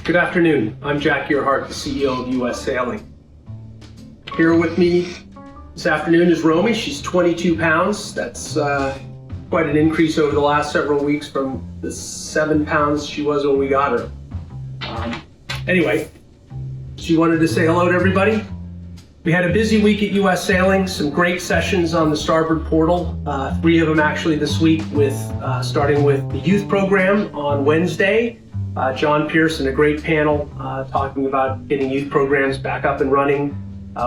Good afternoon. I'm Jack Earhart, the CEO of US Sailing. Here with me this afternoon is Romy. She's 22 pounds. That's quite an increase over the last several weeks from the 7 pounds she was when we got her. Anyway, she wanted to say hello to everybody. We had a busy week at US Sailing, some great sessions on the starboard portal, 3 of them actually this week, with starting with the youth program on Wednesday. John Pearson, a great panel talking about getting youth programs back up and running.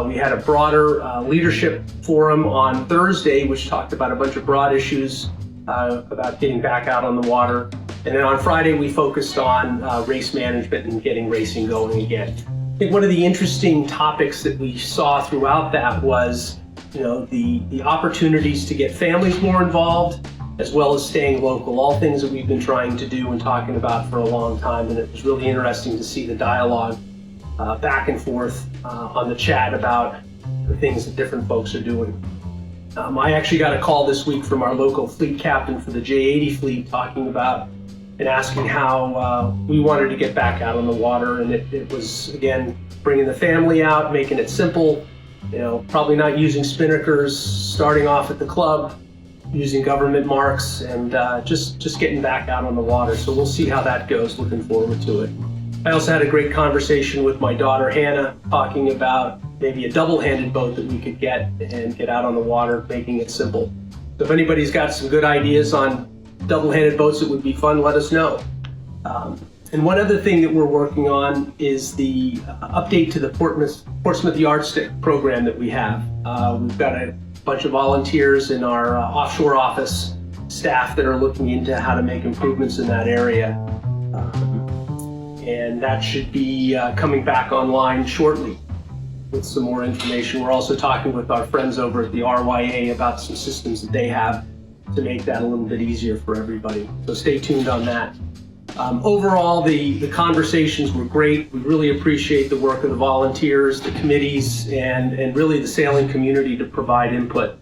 We had a broader leadership forum on Thursday, which talked about a bunch of broad issues about getting back out on the water. And then on Friday, we focused on race management and getting racing going again. I think one of the interesting topics that we saw throughout that was, the opportunities to get families more involved, as well as staying local, all things that we've been trying to do and talking about for a long time. And it was really interesting to see the dialogue back and forth on the chat about the things that different folks are doing. I actually got a call this week from our local fleet captain for the J80 fleet talking about and asking how we wanted to get back out on the water. And it was, again, bringing the family out, making it simple, probably not using spinnakers, starting off at the club, using government marks, and just getting back out on the water. So we'll see how that goes, looking forward to it. I also had a great conversation with my daughter, Hannah, talking about maybe a double-handed boat that we could get and get out on the water, making it simple. So if anybody's got some good ideas on double-handed boats that would be fun, let us know. And one other thing that we're working on is the update to the Portsmouth Yardstick program that we have. We've got a bunch of volunteers in our offshore office staff that are looking into how to make improvements in that area. And that should be coming back online shortly with some more information. We're also talking with our friends over at the RYA about some systems that they have to make that a little bit easier for everybody. So stay tuned on that. Overall, the conversations were great. We really appreciate the work of the volunteers, the committees, and really the sailing community to provide input.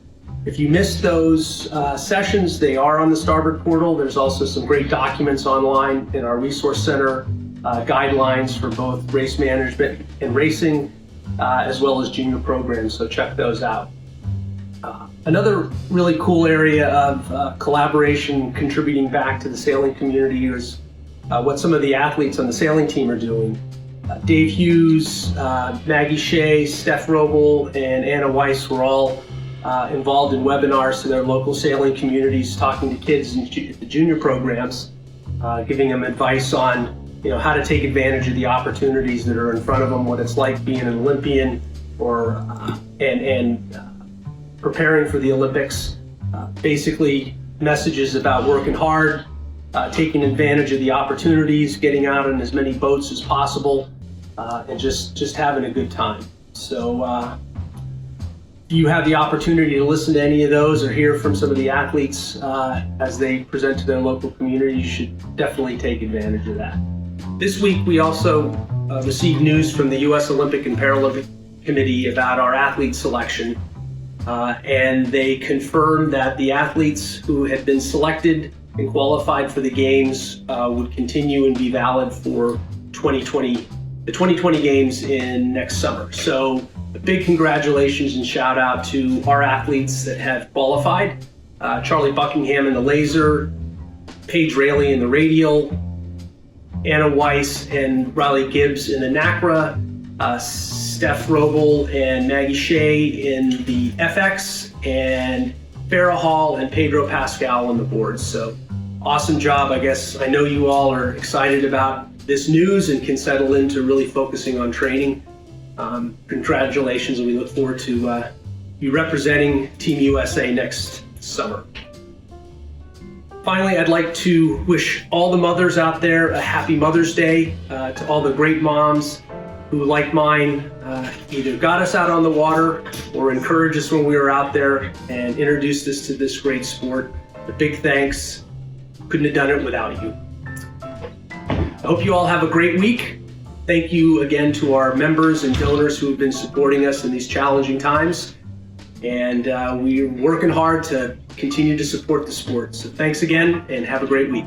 If you missed those sessions, they are on the Starboard portal. There's also some great documents online in our resource center, guidelines for both race management and racing, as well as junior programs, so check those out. Another really cool area of collaboration contributing back to the sailing community is what some of the athletes on the sailing team are doing. Dave Hughes, Maggie Shea, Steph Roble, and Anna Weiss were all involved in webinars to their local sailing communities, talking to kids in the junior programs, giving them advice on how to take advantage of the opportunities that are in front of them, what it's like being an Olympian, or and preparing for the Olympics. Basically, messages about working hard, taking advantage of the opportunities, getting out on as many boats as possible, and just having a good time. So if you have the opportunity to listen to any of those or hear from some of the athletes as they present to their local community, you should definitely take advantage of that. This week we also received news from the U.S. Olympic and Paralympic Committee about our athlete selection, and they confirmed that the athletes who had been selected and qualified for the games would continue and be valid for the 2020 games in next summer. So a big congratulations and shout out to our athletes that have qualified. Charlie Buckingham in the laser, Paige Raley in the radial, Anna Weiss and Riley Gibbs in the NACRA, Steph Roble and Maggie Shea in the FX, and Farrah Hall and Pedro Pascal on the board. So awesome job. I know you all are excited about this news and can settle into really focusing on training. Congratulations, and we look forward to you representing Team USA next summer. Finally, I'd like to wish all the mothers out there a happy Mother's Day, to all the great moms who, like mine, either got us out on the water or encouraged us when we were out there and introduced us to this great sport. A big thanks. Couldn't have done it without you. I hope you all have a great week. Thank you again to our members and donors who have been supporting us in these challenging times. And we're working hard to continue to support the sport. So thanks again and have a great week.